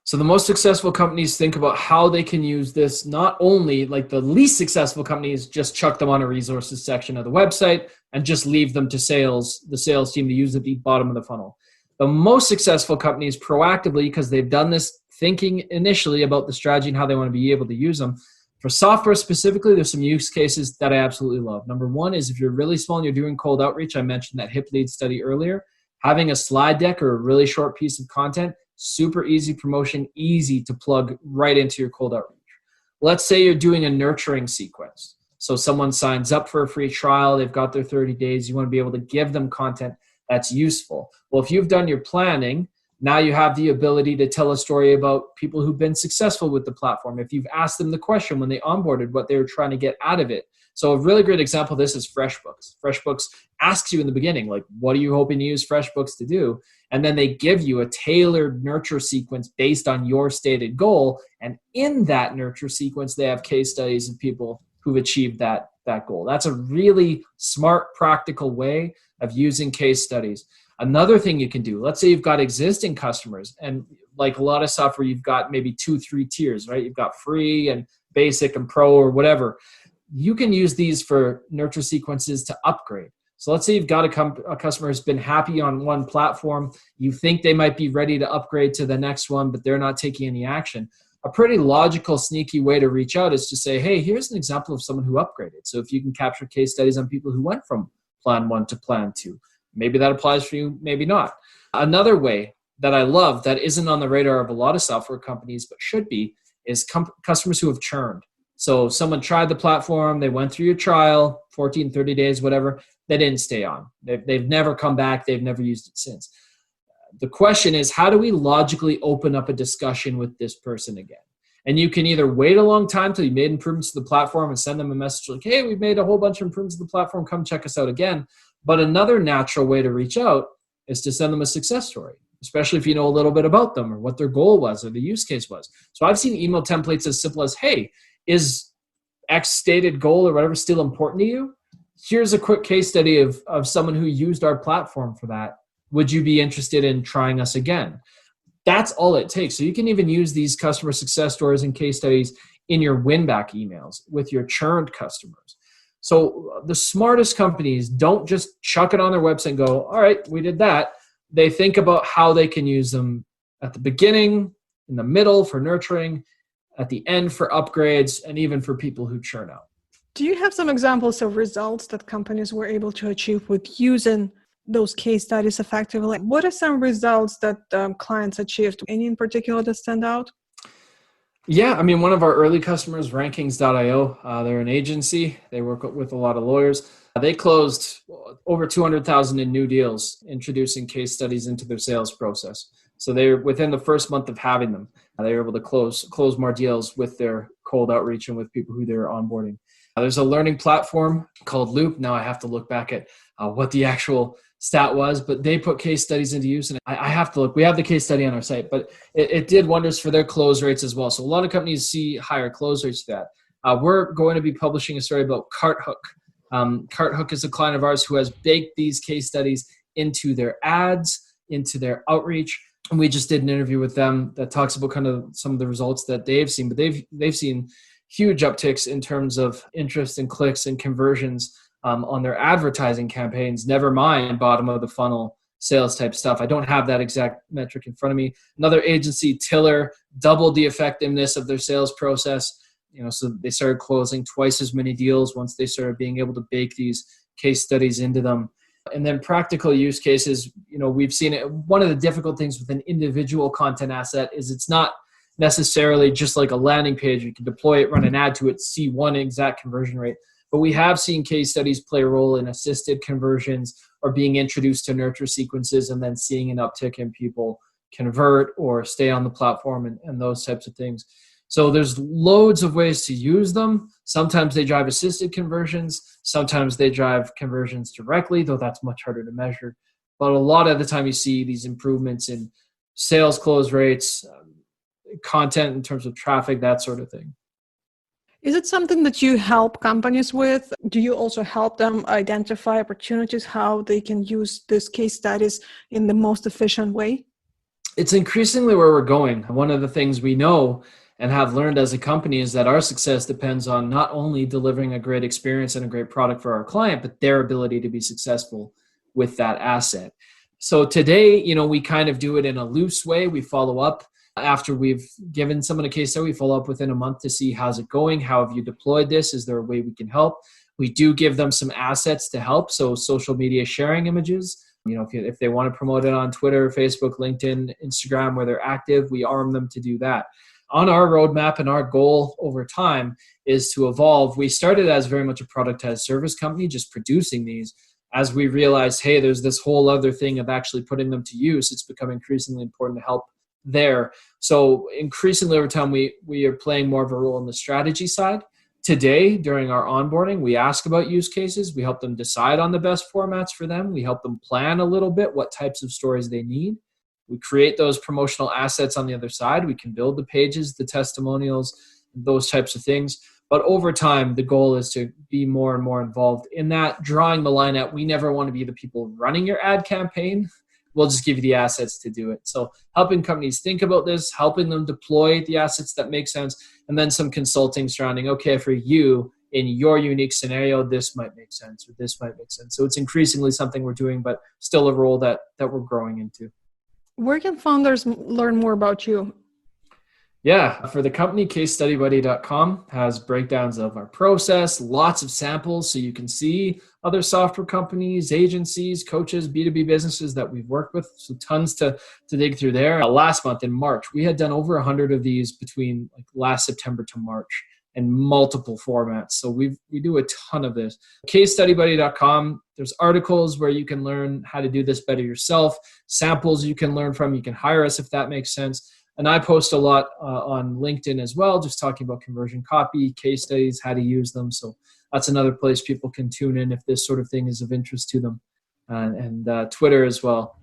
So the most successful companies think about how they can use this. Not only like the least successful companies just chuck them on a resources section of the website and just leave them to the sales team to use at the bottom of the funnel. The most successful companies proactively, because they've done this thinking initially about the strategy and how they want to be able to use them. For software specifically, there's some use cases that I absolutely love. Number one is if you're really small and you're doing cold outreach, I mentioned that hip lead study earlier, having a slide deck or a really short piece of content, super easy promotion, easy to plug right into your cold outreach. Let's say you're doing a nurturing sequence. So someone signs up for a free trial, they've got their 30 days, you want to be able to give them content that's useful. Well, if you've done your planning, now you have the ability to tell a story about people who've been successful with the platform. If you've asked them the question when they onboarded, what they were trying to get out of it. So a really great example of this is FreshBooks. FreshBooks asks you in the beginning, like, what are you hoping to use FreshBooks to do? And then they give you a tailored nurture sequence based on your stated goal. And in that nurture sequence, they have case studies of people who've achieved that goal. That's a really smart, practical way of using case studies. Another thing you can do, let's say you've got existing customers, and like a lot of software, you've got maybe 2-3 tiers, right? You've got free and basic and pro or whatever. You can use these for nurture sequences to upgrade. So let's say you've got a customer who's been happy on one platform. You think they might be ready to upgrade to the next one, but they're not taking any action. A pretty logical, sneaky way to reach out is to say, hey, here's an example of someone who upgraded. So if you can capture case studies on people who went from plan 1 to plan 2, maybe that applies for you, maybe not. Another way that I love that isn't on the radar of a lot of software companies, but should be, is customers who have churned. So someone tried the platform, they went through your trial, 14, 30 days, whatever, they didn't stay on. They've never come back, they've never used it since. The question is, how do we logically open up a discussion with this person again? And you can either wait a long time till you made improvements to the platform and send them a message like, hey, we've made a whole bunch of improvements to the platform. Come check us out again. But another natural way to reach out is to send them a success story, especially if you know a little bit about them or what their goal was or the use case was. So I've seen email templates as simple as, hey, is X stated goal or whatever still important to you? Here's a quick case study of someone who used our platform for that. Would you be interested in trying us again? That's all it takes. So you can even use these customer success stories and case studies in your win-back emails with your churned customers. So the smartest companies don't just chuck it on their website and go, all right, we did that. They think about how they can use them at the beginning, in the middle for nurturing, at the end for upgrades, and even for people who churn out. Do you have some examples of results that companies were able to achieve with using those case studies effectively? What are some results that clients achieved? Any in particular that stand out? Yeah, I mean, one of our early customers, Rankings.io, they're an agency. They work with a lot of lawyers. They closed over 200,000 in new deals, introducing case studies into their sales process. So they're within the first month of having them, they were able to close more deals with their cold outreach and with people who they're onboarding. There's a learning platform called Loop. Now I have to look back at what the actual stat was, but they put case studies into use. And I have to look. We have the case study on our site, but it did wonders for their close rates as well. So a lot of companies see higher close rates for that. We're going to be publishing a story about CartHook. CartHook is a client of ours who has baked these case studies into their ads, into their outreach. And we just did an interview with them that talks about kind of some of the results that they've seen, but they've seen huge upticks in terms of interest and clicks and conversions on their advertising campaigns, never mind bottom of the funnel sales type stuff. I don't have that exact metric in front of me. Another agency, Tiller, doubled the effectiveness of their sales process. So they started closing twice as many deals once they started being able to bake these case studies into them. And then practical use cases, we've seen it. One of the difficult things with an individual content asset is it's not necessarily just like a landing page. You can deploy it, run an ad to it, see one exact conversion rate. But we have seen case studies play a role in assisted conversions or being introduced to nurture sequences and then seeing an uptick in people convert or stay on the platform and those types of things. So there's loads of ways to use them. Sometimes they drive assisted conversions. Sometimes they drive conversions directly, though that's much harder to measure. But a lot of the time you see these improvements in sales close rates, content in terms of traffic, that sort of thing. Is it something that you help companies with? Do you also help them identify opportunities, how they can use these case studies in the most efficient way? It's increasingly where we're going. One of the things we know and have learned as a company is that our success depends on not only delivering a great experience and a great product for our client, but their ability to be successful with that asset. So today, we kind of do it in a loose way. We follow up. After we've given someone a case study, we follow up within a month to see how's it going, how have you deployed this, is there a way we can help? We do give them some assets to help, so social media sharing images. If they want to promote it on Twitter, Facebook, LinkedIn, Instagram, where they're active, we arm them to do that. On our roadmap and our goal over time is to evolve. We started as very much a productized service company, just producing these. As we realized, hey, there's this whole other thing of actually putting them to use, it's become increasingly important to help there. So increasingly over time, we are playing more of a role in the strategy side. Today, during our onboarding, we ask about use cases. We help them decide on the best formats for them. We help them plan a little bit what types of stories they need. We create those promotional assets on the other side. We can build the pages, the testimonials, those types of things. But over time, the goal is to be more and more involved in that, drawing the line at we never want to be the people running your ad campaign. We'll just give you the assets to do it. So helping companies think about this, helping them deploy the assets that make sense, and then some consulting surrounding, okay, for you, in your unique scenario, this might make sense or this might make sense. So it's increasingly something we're doing, but still a role that we're growing into. Where can founders learn more about you? Yeah, for the company, CaseStudyBuddy.com has breakdowns of our process, lots of samples so you can see other software companies, agencies, coaches, B2B businesses that we've worked with. So tons to dig through there. Last month in March, we had done over 100 of these between last September to March in multiple formats. So we do a ton of this. CaseStudyBuddy.com, there's articles where you can learn how to do this better yourself, samples you can learn from, you can hire us if that makes sense. And I post a lot on LinkedIn as well, just talking about conversion copy, case studies, how to use them. So that's another place people can tune in if this sort of thing is of interest to them. And Twitter as well.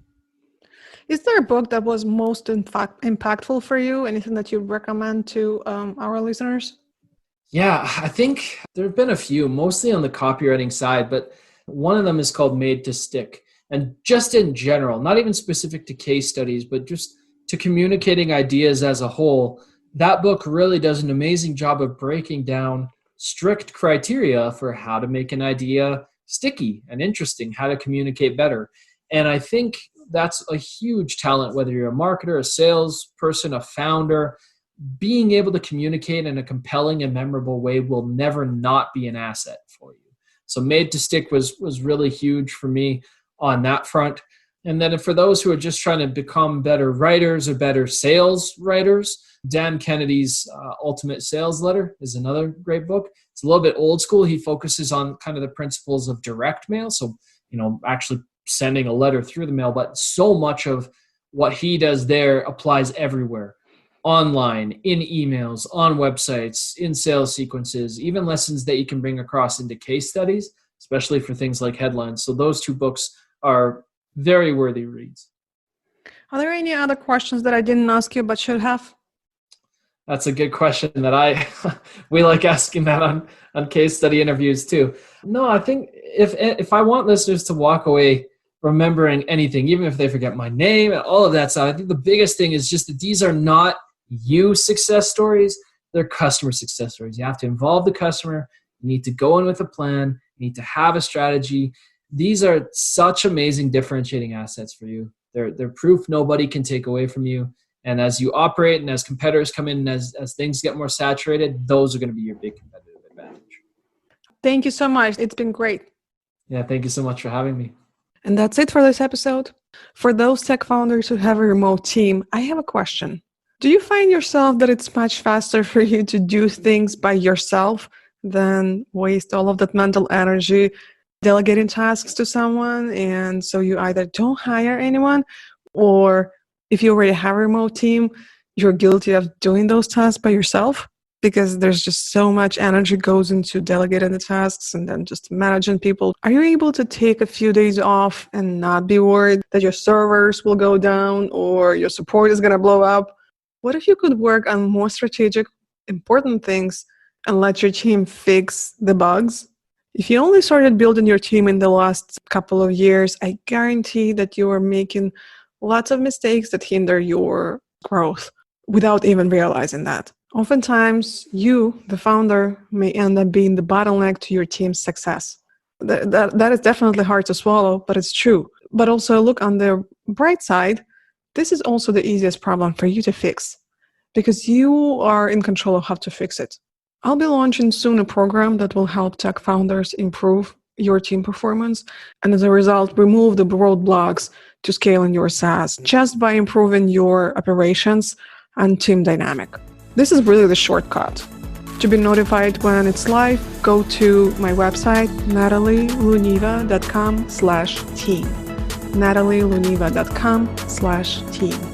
Is there a book that was most impactful for you? Anything that you recommend to our listeners? Yeah, I think there have been a few, mostly on the copywriting side, but one of them is called Made to Stick. And just in general, not even specific to case studies, but just to communicating ideas as a whole, that book really does an amazing job of breaking down strict criteria for how to make an idea sticky and interesting, how to communicate better. And I think that's a huge talent, whether you're a marketer, a salesperson, a founder. Being able to communicate in a compelling and memorable way will never not be an asset for you. So Made to Stick was really huge for me on that front. And then for those who are just trying to become better writers or better sales writers, Dan Kennedy's Ultimate Sales Letter is another great book. It's a little bit old school. He focuses on kind of the principles of direct mail. So, actually sending a letter through the mail, but so much of what he does there applies everywhere. Online, in emails, on websites, in sales sequences, even lessons that you can bring across into case studies, especially for things like headlines. So those two books are very worthy reads. Are there any other questions that I didn't ask you but should have? That's a good question that we like asking that on case study interviews too. No, I think if I want listeners to walk away remembering anything, even if they forget my name and all of that stuff, I think the biggest thing is just that these are not you success stories, they're customer success stories. You have to involve the customer. You need to go in with a plan. You need to have a strategy. These are such amazing differentiating assets for you. They're proof nobody can take away from you. And as you operate and as competitors come in and as things get more saturated, those are going to be your big competitive advantage. Thank you so much. It's been great. Yeah, thank you so much for having me. And that's it for this episode. For those tech founders who have a remote team, I have a question. Do you find yourself that it's much faster for you to do things by yourself than waste all of that mental energy delegating tasks to someone? And so you either don't hire anyone, or if you already have a remote team, you're guilty of doing those tasks by yourself because there's just so much energy goes into delegating the tasks and then just managing people. Are you able to take a few days off and not be worried that your servers will go down or your support is going to blow up? What if you could work on more strategic, important things and let your team fix the bugs? If you only started building your team in the last couple of years, I guarantee that you are making lots of mistakes that hinder your growth without even realizing that. Oftentimes, you, the founder, may end up being the bottleneck to your team's success. That is definitely hard to swallow, but it's true. But also look on the bright side. This is also the easiest problem for you to fix because you are in control of how to fix it. I'll be launching soon a program that will help tech founders improve your team performance and as a result, remove the roadblocks to scaling your SaaS just by improving your operations and team dynamic. This is really the shortcut. To be notified when it's live, go to my website, natalieluneva.com/team. natalieluneva.com/team.